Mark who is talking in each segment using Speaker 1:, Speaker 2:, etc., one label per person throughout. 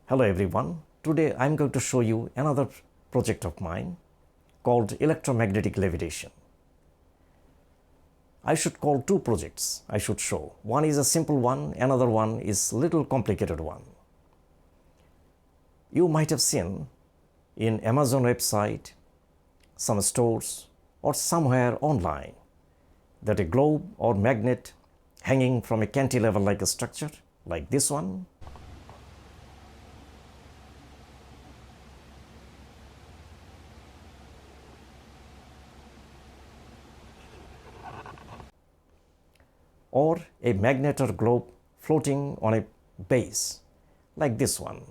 Speaker 1: Hello everyone. Today I'm going to show you another project of mine called Electromagnetic Levitation. I should call two projects I should show. One is a simple one, another one is a little complicated one. You might have seen in Amazon website, some stores or somewhere online that a globe or magnet hanging from a cantilever like a structure like this one or a magnet or globe floating on a base like this one.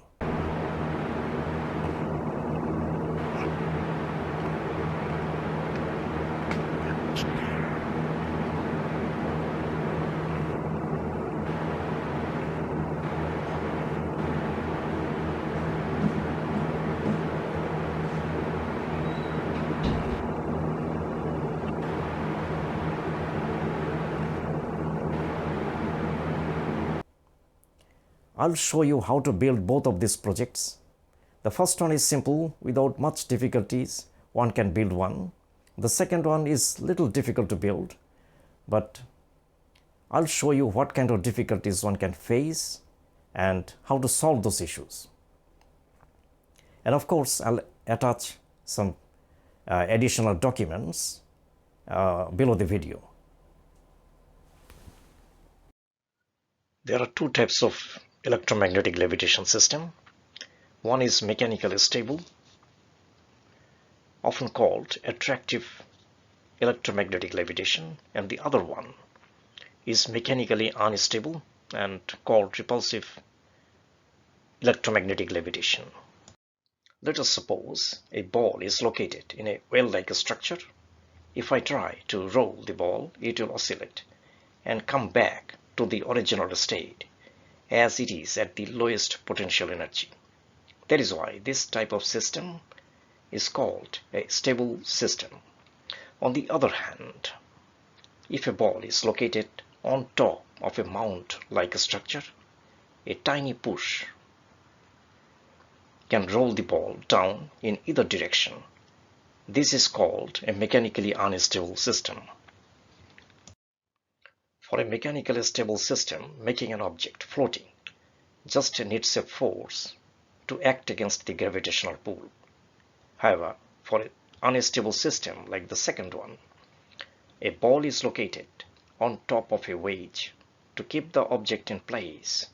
Speaker 1: I'll show you how to build both of these projects. The first one is simple, without much difficulties, one can build one. The second one is little difficult to build, but I'll show you what kind of difficulties one can face and how to solve those issues. And of course, I'll attach some additional documents below the video. There are two types of electromagnetic levitation system. One is mechanically stable, often called attractive electromagnetic levitation, and the other one is mechanically unstable and called repulsive electromagnetic levitation. Let us suppose a ball is located in a well-like structure. If I try to roll the ball, it will oscillate and come back to the original state as it is at the lowest potential energy. That is why this type of system is called a stable system. On the other hand, if a ball is located on top of a mound-like structure, a tiny push can roll the ball down in either direction. This is called a mechanically unstable system. For a mechanically stable system, making an object floating just needs a force to act against the gravitational pull. However, for an unstable system like the second one, a ball is located on top of a wedge. To keep the object in place,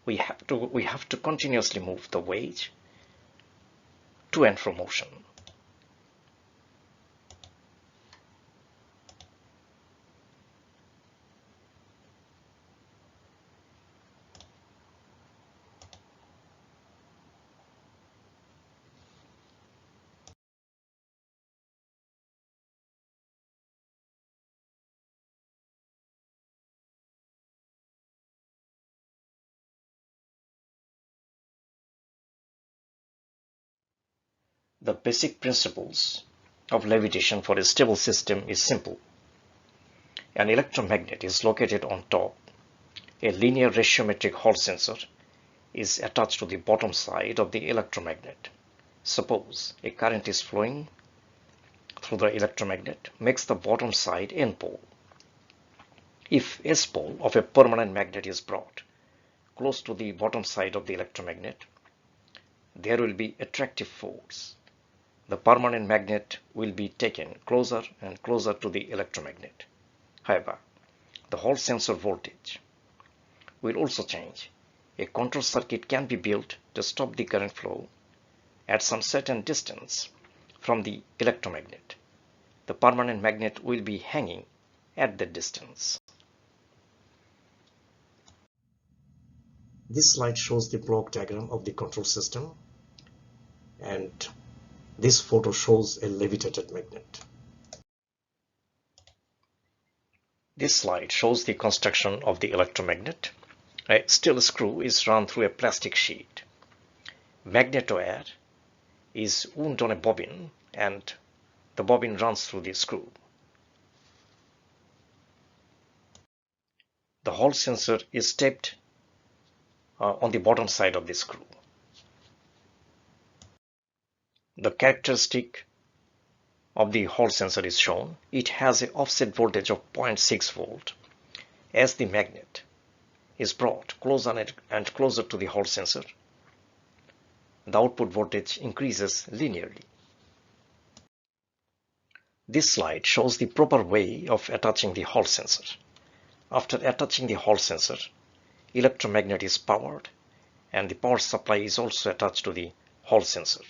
Speaker 1: we have to continuously move the wedge to and fro motion. The basic principles of levitation for a stable system is simple. An electromagnet is located on top. A linear ratiometric Hall sensor is attached to the bottom side of the electromagnet. Suppose a current is flowing through the electromagnet, makes the bottom side N pole. If S pole of a permanent magnet is brought close to the bottom side of the electromagnet, there will be attractive force. The permanent magnet will be taken closer and closer to the electromagnet. However, the Hall sensor voltage will also change. A control circuit can be built to stop the current flow at some certain distance from the electromagnet. The permanent magnet will be hanging at that distance. This slide shows the block diagram of the control system, and this photo shows a levitated magnet. This slide shows the construction of the electromagnet. A steel screw is run through a plastic sheet. Magnet wire is wound on a bobbin, and the bobbin runs through the screw. The Hall sensor is taped on the bottom side of the screw. The characteristic of the Hall sensor is shown. It has an offset voltage of 0.6 volt. As the magnet is brought closer and closer to the Hall sensor, the output voltage increases linearly. This slide shows the proper way of attaching the Hall sensor. After attaching the Hall sensor, electromagnet is powered and the power supply is also attached to the Hall sensor,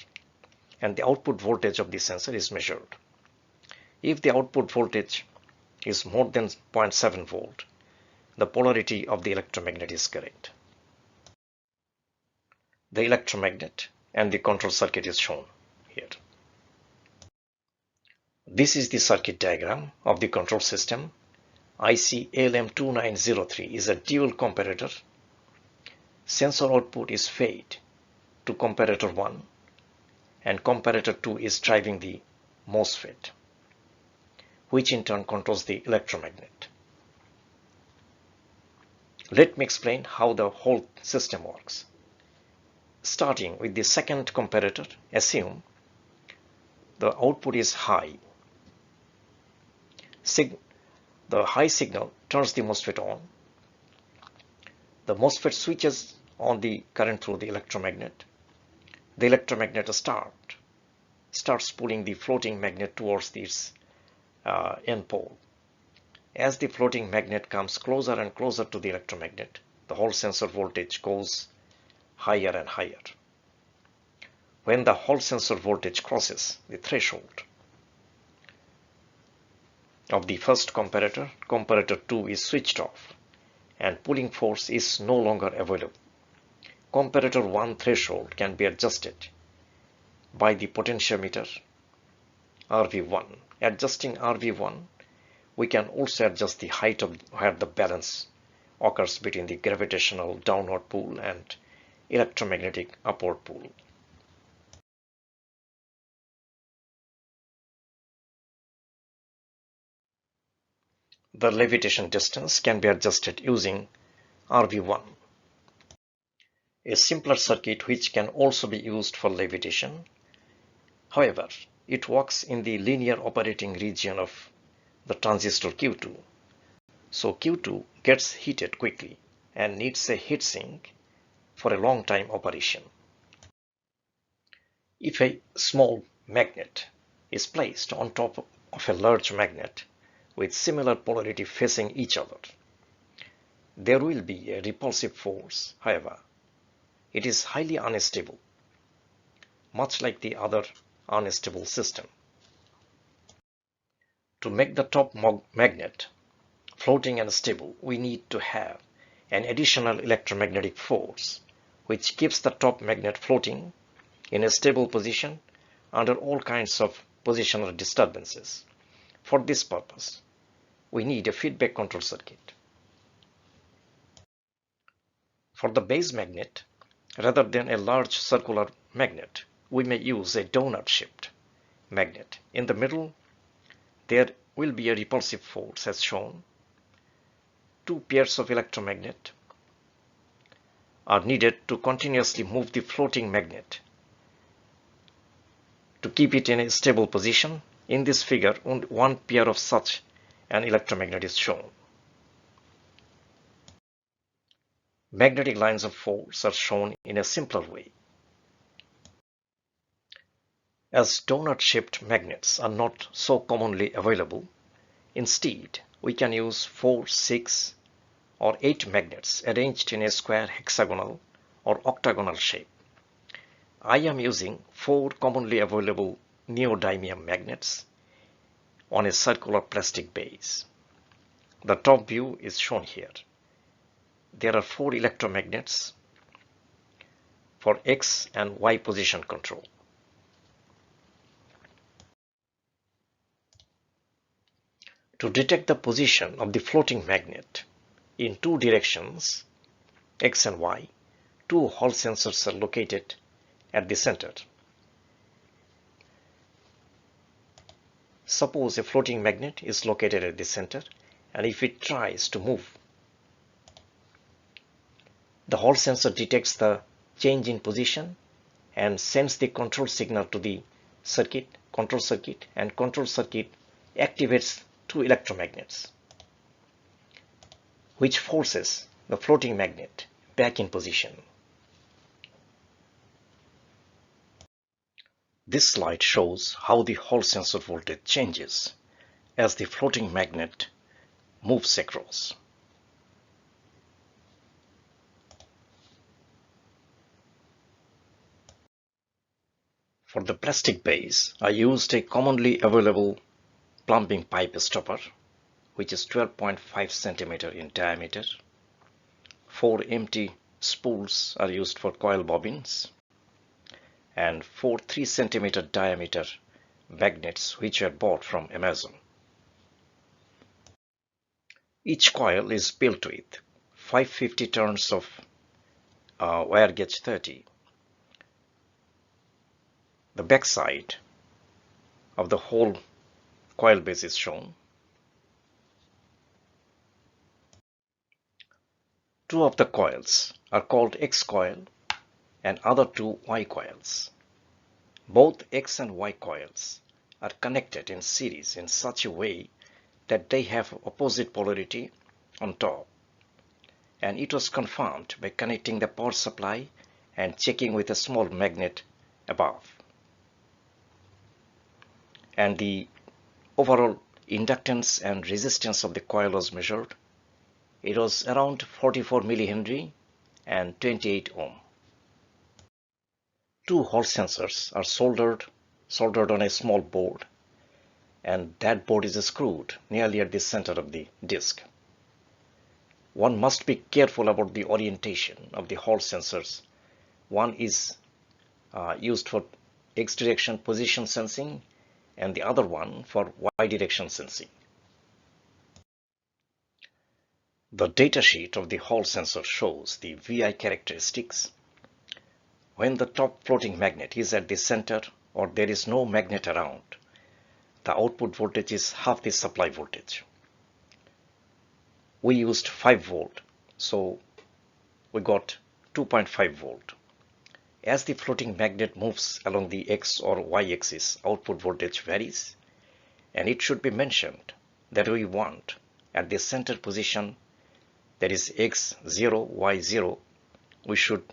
Speaker 1: and the output voltage of the sensor is measured. If the output voltage is more than 0.7 volt, the polarity of the electromagnet is correct. The electromagnet and the control circuit is shown here. This is the circuit diagram of the control system. IC ALM2903 is a dual comparator. Sensor output is fed to comparator 1 and comparator 2 is driving the MOSFET, which in turn controls the electromagnet. Let me explain how the whole system works. Starting with the second comparator, assume the output is high. The high signal turns the MOSFET on. The MOSFET switches on the current through the electromagnet. The electromagnet starts pulling the floating magnet towards its end pole. As the floating magnet comes closer and closer to the electromagnet, the Hall sensor voltage goes higher and higher. When the Hall sensor voltage crosses the threshold of the first comparator, comparator 2 is switched off and pulling force is no longer available. Comparator 1 threshold can be adjusted by the potentiometer RV1. Adjusting RV1, we can also adjust the height of where the balance occurs between the gravitational downward pull and electromagnetic upward pull. The levitation distance can be adjusted using RV1. A simpler circuit which can also be used for levitation. However, it works in the linear operating region of the transistor Q2. So Q2 gets heated quickly and needs a heatsink for a long time operation. If a small magnet is placed on top of a large magnet with similar polarity facing each other, there will be a repulsive force. However, it is highly unstable, much like the other unstable system. To make the top magnet floating and stable, we need to have an additional electromagnetic force which keeps the top magnet floating in a stable position under all kinds of positional disturbances. For this purpose, we need a feedback control circuit. For the base magnet, rather than a large circular magnet, we may use a donut-shaped magnet. In the middle, there will be a repulsive force as shown. Two pairs of electromagnet are needed to continuously move the floating magnet to keep it in a stable position. In this figure, only one pair of such an electromagnet is shown. Magnetic lines of force are shown in a simpler way. As donut-shaped magnets are not so commonly available, instead we can use 4, 6 or 8 magnets arranged in a square, hexagonal or octagonal shape. I am using 4 commonly available neodymium magnets on a circular plastic base. The top view is shown here. There are 4 electromagnets for X and Y position control. To detect the position of the floating magnet in 2 directions, X and Y, 2 Hall sensors are located at the center. Suppose a floating magnet is located at the center, and if it tries to move, the Hall sensor detects the change in position and sends the control signal to the circuit, control circuit, and control circuit activates two electromagnets, which forces the floating magnet back in position. This slide shows how the Hall sensor voltage changes as the floating magnet moves across. For the plastic base, I used a commonly available plumbing pipe stopper, which is 12.5 cm in diameter. 4 empty spools are used for coil bobbins, and 4 3 cm diameter magnets which are bought from Amazon. Each coil is built with 550 turns of wire gauge 30. The back side of the whole coil base is shown. Two of the coils are called X coil and other two Y coils. Both X and Y coils are connected in series in such a way that they have opposite polarity on top, and it was confirmed by connecting the power supply and checking with a small magnet above. And the overall inductance and resistance of the coil was measured. It was around 44 millihenry and 28 ohm. Two Hall sensors are soldered on a small board, and that board is screwed nearly at the center of the disc. One must be careful about the orientation of the Hall sensors. One is used for X direction position sensing and the other one for Y direction sensing. The datasheet of the Hall sensor shows the VI characteristics. When the top floating magnet is at the center or there is no magnet around, the output voltage is half the supply voltage. We used 5 volt, so we got 2.5 volt. As the floating magnet moves along the X or Y axis, output voltage varies, and it should be mentioned that we want at the center position, that is X0, Y0, we should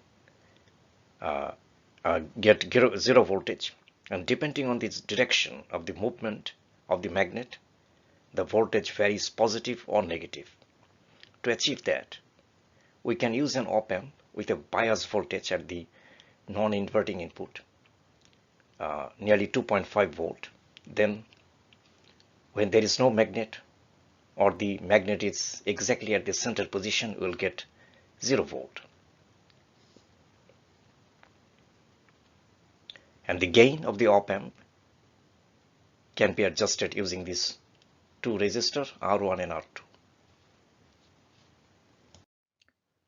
Speaker 1: get 0 voltage, and depending on the direction of the movement of the magnet, the voltage varies positive or negative. To achieve that, we can use an op-amp with a bias voltage at the non-inverting input, nearly 2.5 volt. Then when there is no magnet or the magnet is exactly at the center position, we will get 0 volt. And the gain of the op-amp can be adjusted using these two resistors, R1 and R2.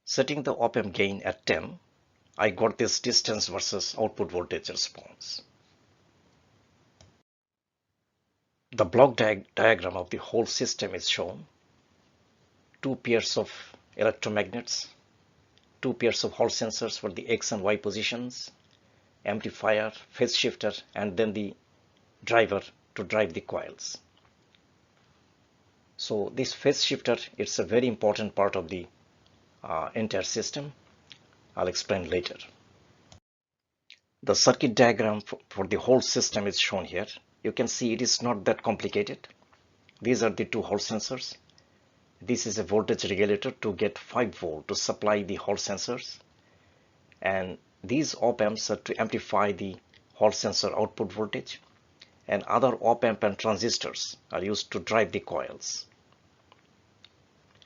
Speaker 1: Setting the op-amp gain at 10, I got this distance versus output voltage response. The block diagram of the whole system is shown. 2 pairs of electromagnets, 2 pairs of Hall sensors for the X and Y positions, amplifier, phase shifter, and then the driver to drive the coils. So this phase shifter, it's a very important part of the entire system. I'll explain later. The circuit diagram for the whole system is shown here. You can see it is not that complicated. These are the two Hall sensors. This is a voltage regulator to get 5 volt to supply the Hall sensors, and these op-amps are to amplify the Hall sensor output voltage, and other op-amp and transistors are used to drive the coils.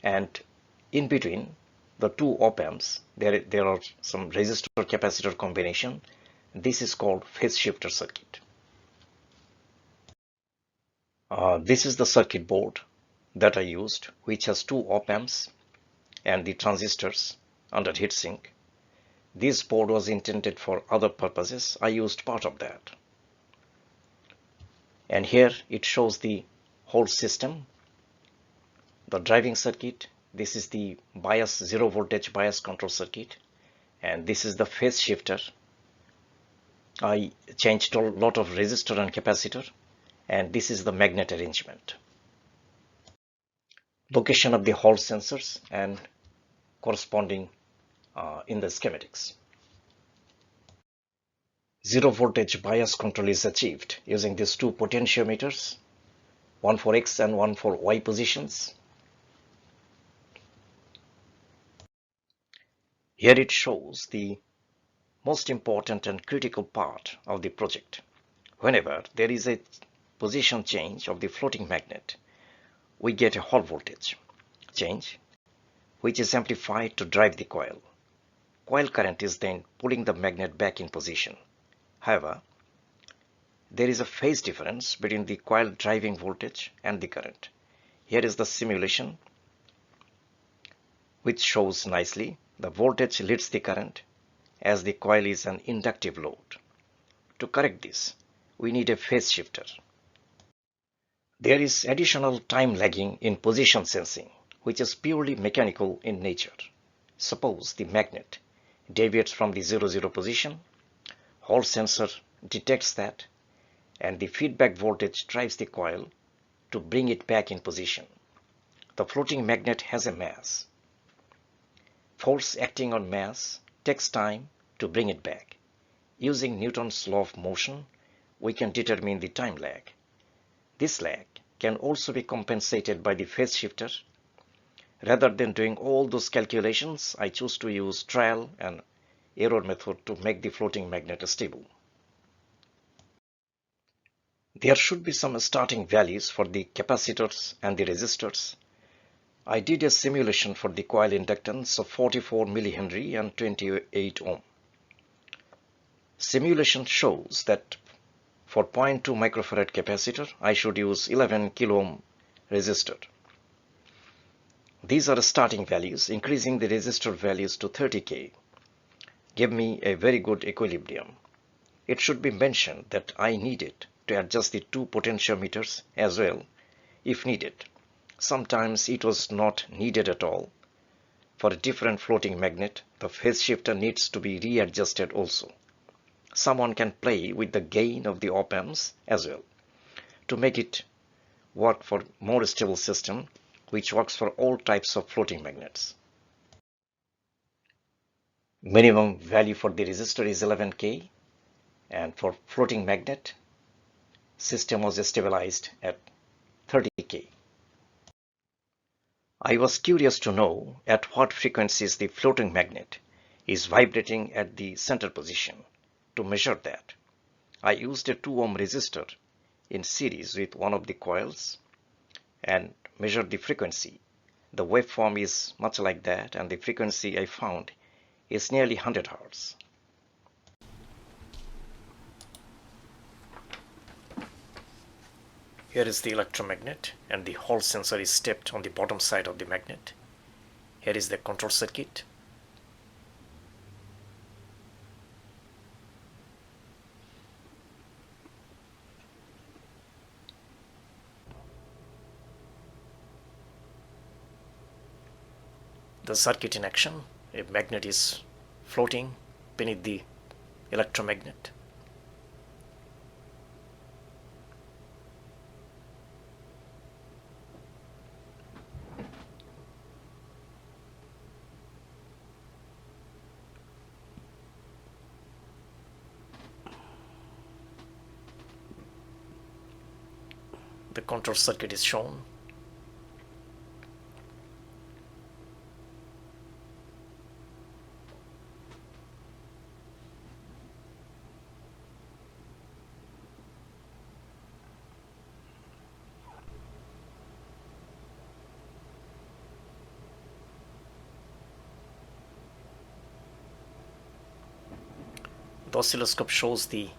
Speaker 1: And in between the two op-amps, there are some resistor capacitor combination. This is called phase shifter circuit. This is the circuit board that I used, which has two op-amps and the transistors under heatsink. This board was intended for other purposes. I used part of that. And here it shows the whole system. The driving circuit, this is the bias, 0 voltage bias control circuit, and this is the phase shifter I changed a lot of resistor and capacitor, and this is the magnet arrangement. Location of the Hall sensors and corresponding in the schematics. Zero voltage bias control is achieved using these two potentiometers, one for X and one for Y positions. Here it shows the most important and critical part of the project. Whenever there is a position change of the floating magnet, we get a Hall voltage change, which is amplified to drive the coil. Coil current is then pulling the magnet back in position. However, there is a phase difference between the coil driving voltage and the current. Here is the simulation, which shows nicely the voltage leads the current as the coil is an inductive load. To correct this, we need a phase shifter. There is additional time lagging in position sensing, which is purely mechanical in nature. Suppose the magnet deviates from the 0, position, Hall sensor detects that, and the feedback voltage drives the coil to bring it back in position. The floating magnet has a mass. Force acting on mass takes time to bring it back. Using Newton's law of motion, we can determine the time lag. This lag can also be compensated by the phase shifter. Rather than doing all those calculations, I choose to use trial and error method to make the floating magnet stable. There should be some starting values for the capacitors and the resistors. I did a simulation for the coil inductance of 44 millihenry and 28 ohm. Simulation shows that for 0.2 microfarad capacitor, I should use 11 kilo ohm resistor. These are starting values. Increasing the resistor values to 30K gave me a very good equilibrium. It should be mentioned that I needed to adjust the two potentiometers as well if needed. Sometimes it was not needed at all. For a different floating magnet, the phase shifter needs to be readjusted also. Someone can play with the gain of the op-amps as well to make it work for more stable system, which works for all types of floating magnets. Minimum value for the resistor is 11K, and for floating magnet, system was stabilized at 30K. I was curious to know at what frequencies the floating magnet is vibrating at the center position. To measure that, I used a 2 ohm resistor in series with one of the coils and measured the frequency. The waveform is much like that, and the frequency I found is nearly 100 Hz. Here is the electromagnet, and the Hall sensor is stepped on the bottom side of the magnet. Here is the control circuit. The circuit in action. A magnet is floating beneath the electromagnet. The control circuit is shown. The oscilloscope shows the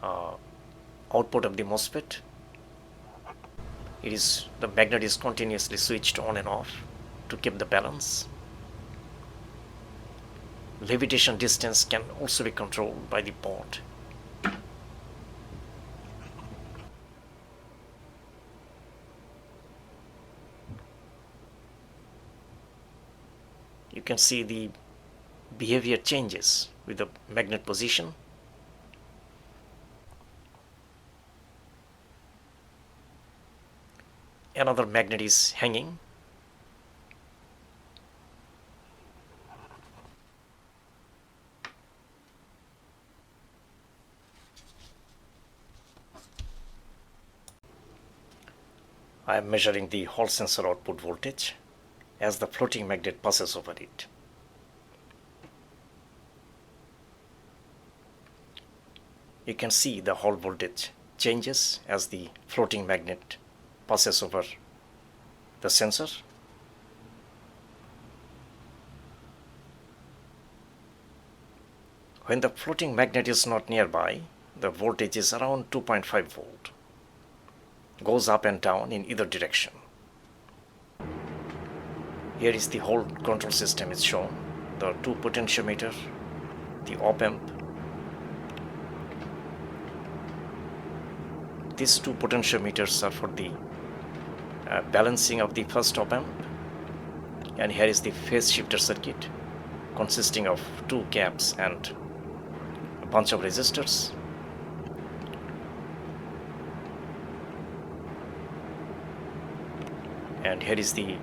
Speaker 1: output of the MOSFET. The magnet is continuously switched on and off to keep the balance. Levitation distance can also be controlled by the board. You can see the behavior changes with the magnet position. another magnet is hanging. I am measuring the Hall sensor output voltage as the floating magnet passes over it. You can see the Hall voltage changes as the floating magnet passes over the sensor. When the floating magnet is not nearby, the voltage is around 2.5 volt. Goes up and down in either direction. Here is the whole control system is shown. The two potentiometer, the op amp. These two potentiometers are for the balancing of the first op amp. And here is the phase shifter circuit consisting of two caps and a bunch of resistors. And here is the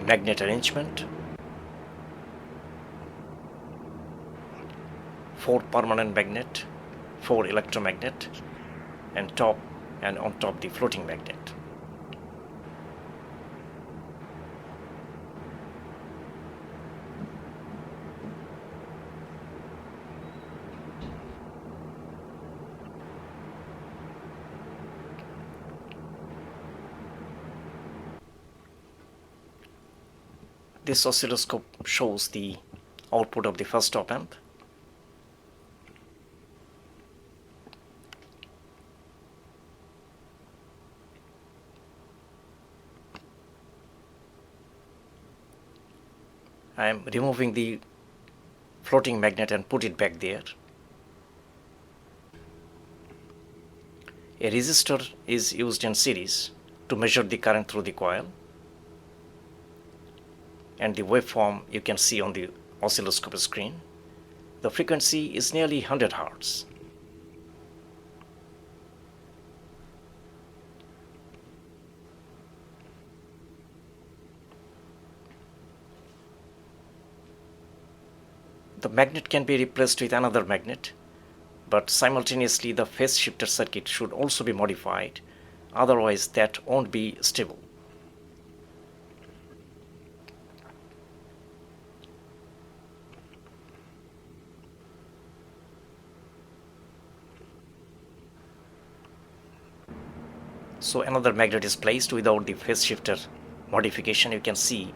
Speaker 1: magnet arrangement. 4 permanent magnet, 4 electromagnet, and on top the floating magnet. This oscilloscope shows the output of the first op amp. I am removing the floating magnet and put it back there. A resistor is used in series to measure the current through the coil. And the waveform you can see on the oscilloscope screen. The frequency is nearly 100 Hz. The magnet can be replaced with another magnet, but simultaneously the phase shifter circuit should also be modified, otherwise that won't be stable. So another magnet is placed without the phase shifter modification. You can see